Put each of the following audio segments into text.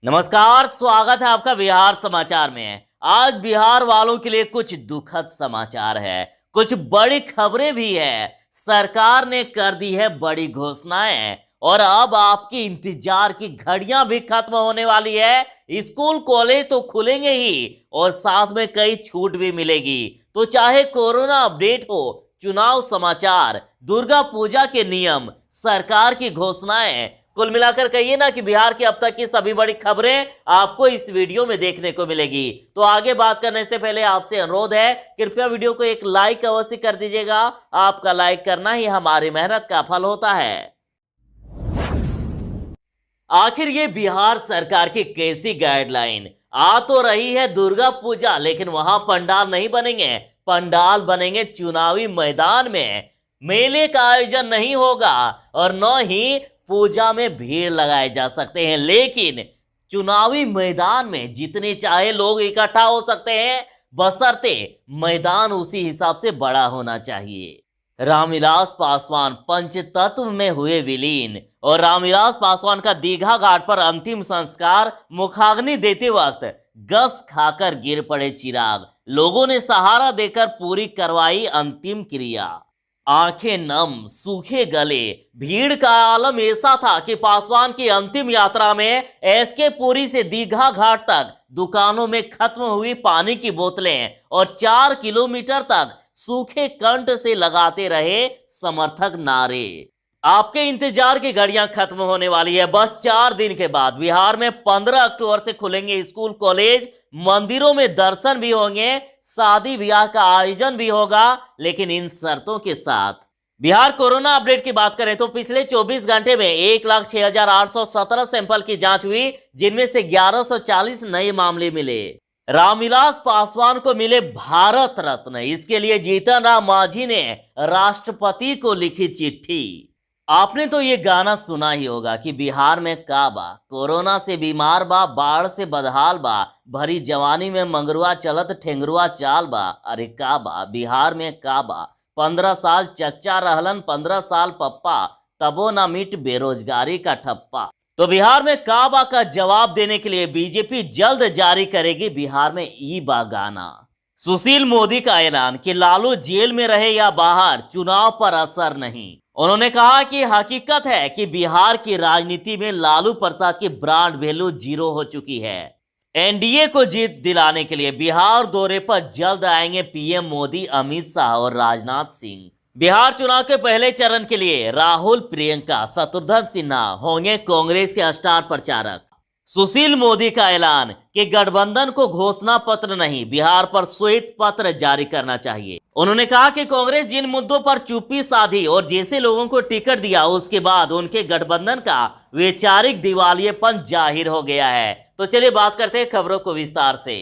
नमस्कार, स्वागत है आपका बिहार समाचार में। आज बिहार वालों के लिए कुछ दुखद समाचार है, कुछ बड़ी खबरें भी है। सरकार ने कर दी है बड़ी घोषणाएं और अब आपकी इंतजार की घड़ियां भी खत्म होने वाली है। स्कूल कॉलेज तो खुलेंगे ही और साथ में कई छूट भी मिलेगी। तो चाहे कोरोना अपडेट हो, चुनाव समाचार, दुर्गा पूजा के नियम, सरकार की घोषणाएं, कुल मिलाकर कहिए ना कि बिहार की अब तक की सभी बड़ी खबरें आपको इस वीडियो में देखने को मिलेगी। तो आगे बात करने से पहले आपसे अनुरोध है, कृपया वीडियो को एक लाइक अवश्य कर दीजिएगा। आपका लाइक करना ही हमारी मेहनत का फल होता है। आखिर ये बिहार सरकार की कैसी गाइडलाइन? आ तो रही है दुर्गा पूजा, लेकिन वहां पंडाल नहीं बनेंगे, पंडाल बनेंगे चुनावी मैदान में। मेले का आयोजन नहीं होगा और न ही पूजा में भीड़ लगाए जा सकते हैं, लेकिन चुनावी मैदान में जितने चाहे लोग इकट्ठा हो सकते हैं, बशर्ते मैदान उसी हिसाब से बड़ा होना चाहिए। रामविलास पासवान पंचतत्व में हुए विलीन और रामविलास पासवान का दीघा घाट पर अंतिम संस्कार, मुखाग्नि देते वक्त गस खाकर गिर पड़े चिराग। लोगों ने सहारा देकर पूरी करवाई अंतिम क्रिया। आंखें नम, सूखे गले, भीड़ का आलम ऐसा था कि पासवान की अंतिम यात्रा में एसके पुरी से दीघा घाट तक दुकानों में खत्म हुई पानी की बोतलें और 4 किलोमीटर तक सूखे कंठ से लगाते रहे समर्थक नारे। आपके इंतजार की घड़ियां खत्म होने वाली है। बस 4 दिन के बाद बिहार में 15 अक्टूबर से खुलेंगे स्कूल कॉलेज, मंदिरों में दर्शन भी होंगे, शादी ब्याह का आयोजन भी होगा, लेकिन इन शर्तों के साथ। बिहार कोरोना अपडेट की बात करें तो पिछले 24 घंटे में 1,06,817 सैंपल की जांच हुई, जिनमें से 1140 नए मामले मिले। रामविलास पासवान को मिले भारत रत्न। इसके लिए जीतन राम मांझी ने राष्ट्रपति को लिखी चिट्ठी। आपने तो ये गाना सुना ही होगा कि बिहार में का बा, कोरोना से बीमार बा, बाढ़ से बदहाल बा, भरी जवानी में मंगरुआ चलत ठेंगरुआ चाल बा। अरे का बा, बिहार में का बा, 15 साल चच्चा रहलन 15 साल पप्पा, तबो ना मिट बेरोजगारी का ठप्पा। तो बिहार में का बा का जवाब देने के लिए बीजेपी जल्द जारी करेगी बिहार में ई बा गाना। सुशील मोदी का ऐलान कि लालू जेल में रहे या बाहर, चुनाव पर असर नहीं। उन्होंने कहा कि हकीकत है कि बिहार की राजनीति में लालू प्रसाद की ब्रांड वैल्यू 0 हो चुकी है। एनडीए को जीत दिलाने के लिए बिहार दौरे पर जल्द आएंगे पीएम मोदी, अमित शाह और राजनाथ सिंह। बिहार चुनाव के पहले चरण के लिए राहुल, प्रियंका, शत्रुघ्न सिन्हा होंगे कांग्रेस के स्टार प्रचारक। सुशील मोदी का ऐलान कि गठबंधन को घोषणा पत्र नहीं, बिहार पर श्वेत पत्र जारी करना चाहिए। उन्होंने कहा कि कांग्रेस जिन मुद्दों पर चुप्पी साधी और जैसे लोगों को टिकट दिया, उसके बाद उनके गठबंधन का वैचारिक दिवालियेपन जाहिर हो गया है। तो चलिए बात करते हैं खबरों को विस्तार से।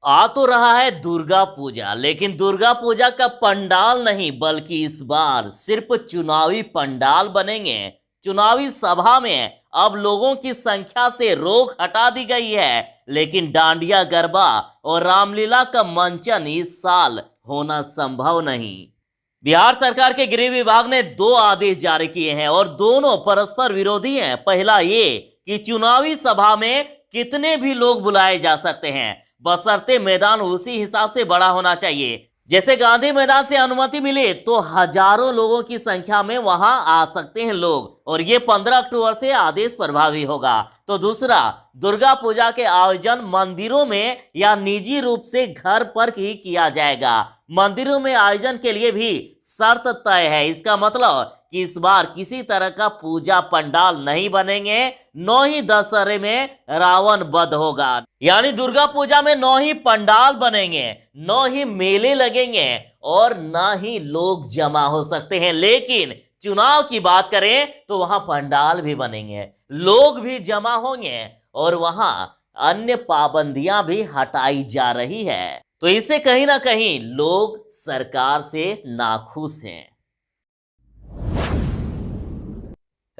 आ तो रहा है दुर्गा पूजा, लेकिन दुर्गा पूजा का पंडाल नहीं, बल्कि इस बार सिर्फ चुनावी पंडाल बनेंगे। चुनावी सभा में अब लोगों की संख्या से रोक हटा दी गई है, लेकिन डांडिया गरबा और रामलीला का मंचन इस साल होना संभव नहीं। बिहार सरकार के गृह विभाग ने 2 आदेश जारी किए हैं और दोनों परस्पर विरोधी हैं। पहला ये कि चुनावी सभा में कितने भी लोग बुलाए जा सकते हैं, बशर्ते मैदान उसी हिसाब से बड़ा होना चाहिए। जैसे गांधी मैदान से अनुमति मिले तो हजारों लोगों की संख्या में वहां आ सकते हैं लोग, और ये 15 अक्टूबर से आदेश प्रभावी होगा। तो दूसरा, दुर्गा पूजा के आयोजन मंदिरों में या निजी रूप से घर पर ही किया जाएगा। मंदिरों में आयोजन के लिए भी शर्त तय है। इसका मतलब कि इस बार किसी तरह का पूजा पंडाल नहीं बनेंगे, न ही दशहरे में रावण वध होगा। यानी दुर्गा पूजा में न ही पंडाल बनेंगे, न ही मेले लगेंगे और न ही लोग जमा हो सकते हैं। लेकिन चुनाव की बात करें तो वहां पंडाल भी बनेंगे, लोग भी जमा होंगे और वहां अन्य पाबंदियां भी हटाई जा रही है। तो इससे कहीं ना कहीं लोग सरकार से नाखुश हैं।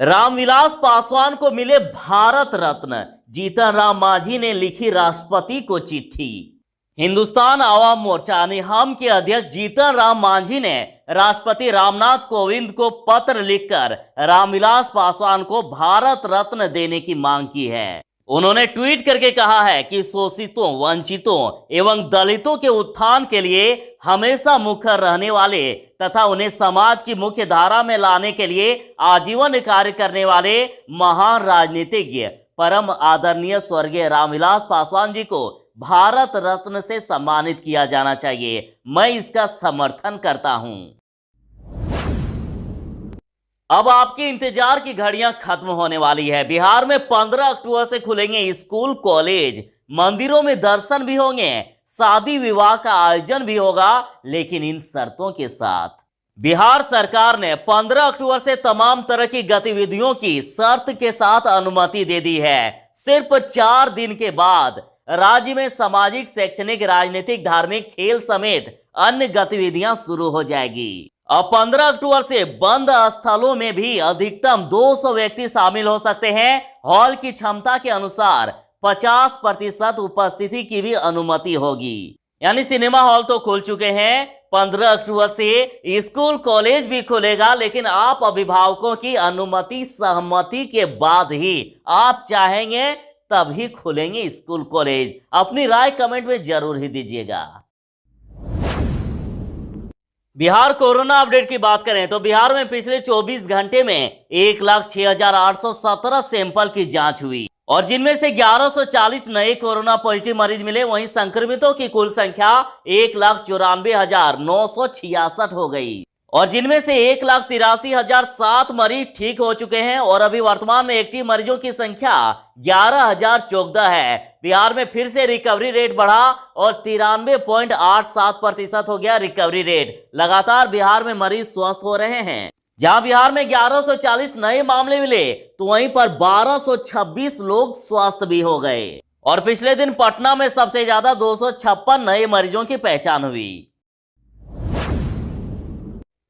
रामविलास पासवान को मिले भारत रत्न, जीतन राम मांझी ने लिखी राष्ट्रपति को चिट्ठी। हिंदुस्तान आवाम मोर्चा यानी हम के अध्यक्ष जीतन राम मांझी ने राष्ट्रपति रामनाथ कोविंद को पत्र लिखकर रामविलास पासवान को भारत रत्न देने की मांग की है। उन्होंने ट्वीट करके कहा है कि शोषितों, वंचितों एवं दलितों के उत्थान के लिए हमेशा मुखर रहने वाले तथा उन्हें समाज की मुख्य धारा में लाने के लिए आजीवन कार्य करने वाले महान राजनीतिज्ञ परम आदरणीय स्वर्गीय रामविलास पासवान जी को भारत रत्न से सम्मानित किया जाना चाहिए। मैं इसका समर्थन करता हूं। अब आपके इंतजार की घड़ियां खत्म होने वाली है। बिहार में 15 अक्टूबर से खुलेंगे स्कूल, कॉलेज, मंदिरों में दर्शन भी होंगे, शादी विवाह का आयोजन भी होगा, लेकिन इन शर्तों के साथ। बिहार सरकार ने 15 अक्टूबर से तमाम तरह की गतिविधियों की शर्त के साथ अनुमति दे दी है। सिर्फ 4 दिन के बाद राज्य में सामाजिक, शैक्षणिक, राजनीतिक, धार्मिक, खेल समेत अन्य गतिविधियां शुरू हो जाएगी। अब 15 अक्टूबर से बंद स्थलों में भी अधिकतम 200 व्यक्ति शामिल हो सकते हैं। हॉल की क्षमता के अनुसार 50% उपस्थिति की भी अनुमति होगी। यानी सिनेमा हॉल तो खुल चुके हैं। 15 अक्टूबर से स्कूल, कॉलेज भी खुलेगा, लेकिन आप अभिभावकों की अनुमति, सहमति के बाद ही आप चाहेंगे तभी खुलेंगे स्कूल, कॉलेज। अपनी राय कमेंट में जरूर ही दीजिएगा। बिहार कोरोना अपडेट की बात करें तो बिहार में पिछले 24 घंटे में 1,06,817 सैंपल की जांच हुई और जिनमें से 1140 नए कोरोना पॉजिटिव मरीज मिले। वहीं संक्रमितों की कुल संख्या 1,94,966 हो गई और जिनमें से 1,83,007 मरीज ठीक हो चुके हैं और अभी वर्तमान में एक्टिव मरीजों की संख्या 11,014 है। बिहार में फिर से रिकवरी रेट बढ़ा और 93.87% हो गया रिकवरी रेट। लगातार बिहार में मरीज स्वस्थ हो रहे हैं। जहां बिहार में 1140 नए मामले मिले तो वहीं पर 1226 लोग स्वस्थ भी हो गए और पिछले दिन पटना में सबसे ज्यादा 256 नए मरीजों की पहचान हुई।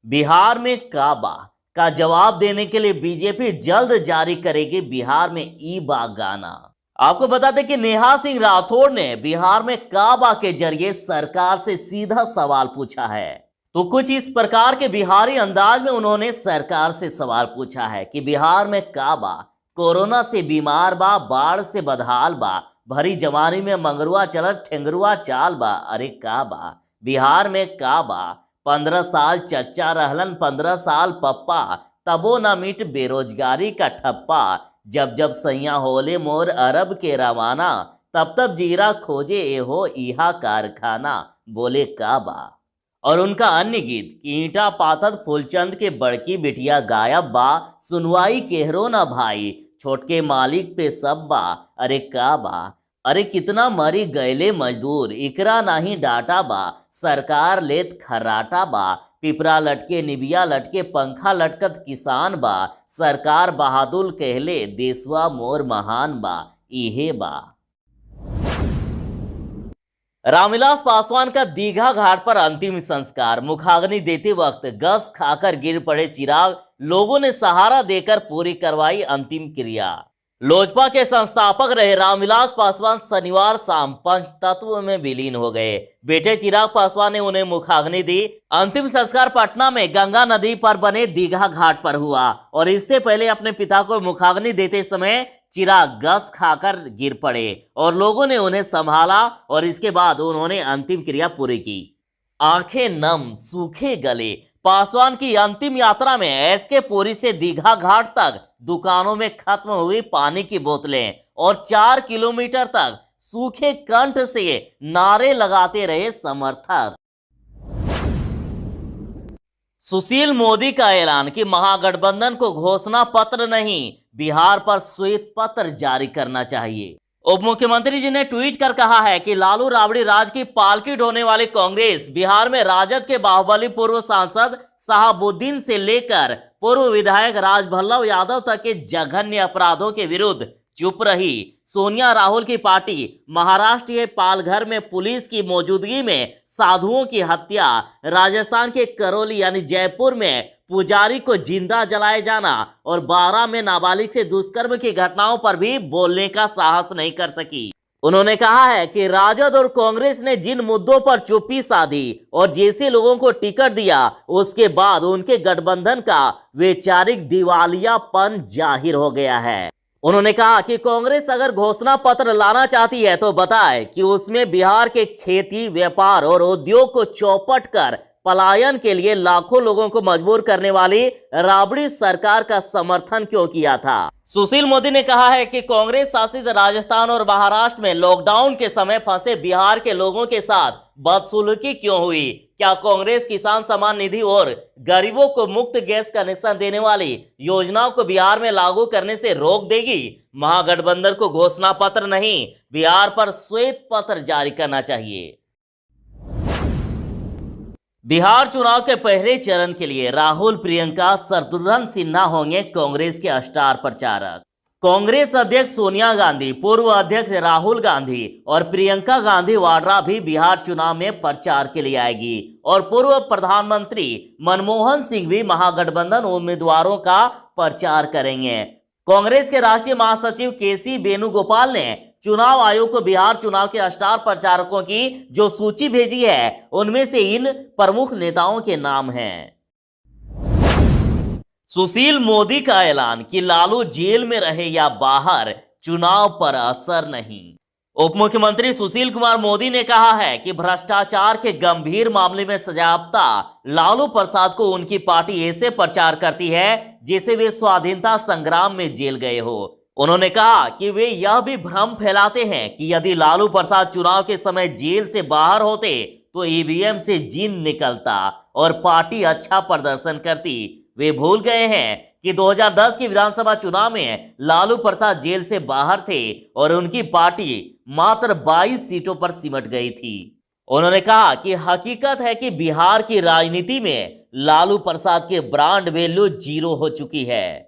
बिहार में काबा का जवाब देने के लिए बीजेपी जल्द जारी करेगी बिहार में ई-बा गाना। आपको बता दें कि नेहा सिंह राठौड़ ने बिहार में काबा के जरिए सरकार से सीधा सवाल पूछा है। तो कुछ इस प्रकार के बिहारी अंदाज में उन्होंने सरकार से सवाल पूछा है कि बिहार में काबा कोरोना से बीमार बा, बाढ़ से बदहाल बा, भरी जवानी में मंगरुआ चलत ठेंगरुआ चाल बा। अरे काबा बिहार में काबा 15 साल चच्चा रहलन 15 साल पप्पा, तबो न मिट बेरोजगारी का ठप्पा। जब जब सैया होले मोर अरब के रवाना, तब तब जीरा खोजे एहो इहा कारखाना। बोले काबा। और उनका अन्य गीत कि ईंटा पातत फूलचंद के बड़की बिटिया गायब बा, सुनवाई केहरो ना भाई, छोटके मालिक पे सब बा। अरे काबा। अरे कितना मरी गैले मजदूर, इकरा नाही डाटा बा, सरकार लेत खर्राटा बा, पिपरा लटके निबिया लटके पंखा लटकत किसान बा, सरकार बहादुर कहले देशवा मोर महान बा। इहे बा। रामविलास पासवान का दीघा घाट पर अंतिम संस्कार। मुखाग्नि देते वक्त गस खाकर गिर पड़े चिराग, लोगों ने सहारा देकर पूरी करवाई अंतिम क्रिया। लोजपा के संस्थापक रहे रामविलास पासवान शनिवार शाम पंचतत्व में विलीन हो गए। बेटे चिराग पासवान ने उन्हें मुखाग्नि दी। अंतिम संस्कार पटना में गंगा नदी पर बने दीघा घाट पर हुआ और इससे पहले अपने पिता को मुखाग्नि देते समय चिराग गस खाकर गिर पड़े और लोगों ने उन्हें संभाला और इसके बाद उन्होंने अंतिम क्रिया पूरी की। आंखें नम, सूखे गले। पासवान की अंतिम यात्रा में एसके पुरी से दीघा घाट तक दुकानों में खत्म हुई पानी की बोतलें और 4 किलोमीटर तक सूखे कंठ से नारे लगाते रहे समर्थक। सुशील मोदी का ऐलान कि महागठबंधन को घोषणा पत्र नहीं, बिहार पर श्वेत पत्र जारी करना चाहिए। उप मुख्यमंत्री जी ने ट्वीट कर कहा है कि लालू राबड़ी राज की पालकी ढोने वाली कांग्रेस बिहार में राजद के बाहुबली पूर्व सांसद शहाबुद्दीन से लेकर पूर्व विधायक राजवल्लभ यादव तक के जघन्य अपराधों के विरुद्ध चुप रही। सोनिया राहुल की पार्टी महाराष्ट्र के पालघर में पुलिस की मौजूदगी में साधुओं की हत्या, राजस्थान के करौली यानी जयपुर में पुजारी को जिंदा जलाए जाना और 12 में नाबालिग से दुष्कर्म की घटनाओं पर भी बोलने का साहस नहीं कर सकी। उन्होंने कहा है कि राजद और कांग्रेस ने जिन मुद्दों पर चुप्पी साधी और जैसे लोगों को टिकट दिया, उसके बाद उनके गठबंधन का वैचारिक दिवालियापन जाहिर हो गया है। उन्होंने कहा कि कांग्रेस अगर घोषणा पत्र लाना चाहती है तो बताए कि उसमें बिहार के खेती, व्यापार और उद्योग को चौपट कर पलायन के लिए लाखों लोगों को मजबूर करने वाली राबड़ी सरकार का समर्थन क्यों किया था। सुशील मोदी ने कहा है कि कांग्रेस शासित राजस्थान और महाराष्ट्र में लॉकडाउन के समय फंसे बिहार के लोगों के साथ बदसलूकी क्यों हुई। क्या कांग्रेस किसान सम्मान निधि और गरीबों को मुफ्त गैस कनेक्शन देने वाली योजनाओं को बिहार में लागू करने से रोक देगी। महागठबंधन को घोषणा पत्र नहीं, बिहार पर श्वेत पत्र जारी करना चाहिए। बिहार चुनाव के पहले चरण के लिए राहुल, प्रियंका, शत्रुघ्न सिन्हा होंगे कांग्रेस के स्टार प्रचारक। कांग्रेस अध्यक्ष सोनिया गांधी, पूर्व अध्यक्ष राहुल गांधी और प्रियंका गांधी वाड्रा भी बिहार चुनाव में प्रचार के लिए आएगी और पूर्व प्रधानमंत्री मनमोहन सिंह भी महागठबंधन उम्मीदवारों का प्रचार करेंगे। कांग्रेस के राष्ट्रीय महासचिव केसी वेणुगोपाल ने चुनाव आयोग को बिहार चुनाव के स्टार प्रचारकों की जो सूची भेजी है, उनमें से इन प्रमुख नेताओं के नाम हैं। सुशील मोदी का ऐलान कि लालू जेल में रहे या बाहर, चुनाव पर असर नहीं। उप मुख्यमंत्री सुशील कुमार मोदी ने कहा है कि भ्रष्टाचार के गंभीर मामले में सजायाफ्ता लालू प्रसाद को उनकी पार्टी ऐसे प्रचार करती है जैसे वे स्वाधीनता संग्राम में जेल गए हो। उन्होंने कहा कि वे यह भी भ्रम फैलाते हैं कि यदि लालू प्रसाद चुनाव के समय जेल से बाहर होते तो ईवीएम से जीन निकलता और पार्टी अच्छा प्रदर्शन करती। वे भूल गए हैं कि 2010 के विधानसभा चुनाव में लालू प्रसाद जेल से बाहर थे और उनकी पार्टी मात्र 22 सीटों पर सिमट गई थी। उन्होंने कहा कि हकीकत है कि बिहार की राजनीति में लालू प्रसाद के ब्रांड वैल्यू जीरो हो चुकी है।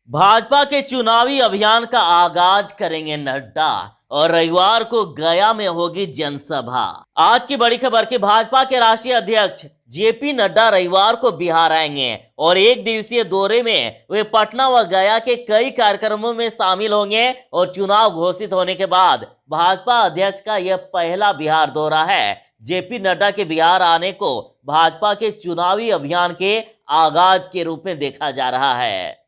भाजपा के चुनावी अभियान का आगाज करेंगे नड्डा और रविवार को गया में होगी जनसभा। आज की बड़ी खबर कि भाजपा के राष्ट्रीय अध्यक्ष जेपी नड्डा रविवार को बिहार आएंगे और एक दिवसीय दौरे में वे पटना व गया के कई कार्यक्रमों में शामिल होंगे और चुनाव घोषित होने के बाद भाजपा अध्यक्ष का यह पहला बिहार दौरा है। जेपी नड्डा के बिहार आने को भाजपा के चुनावी अभियान के आगाज के रूप में देखा जा रहा है।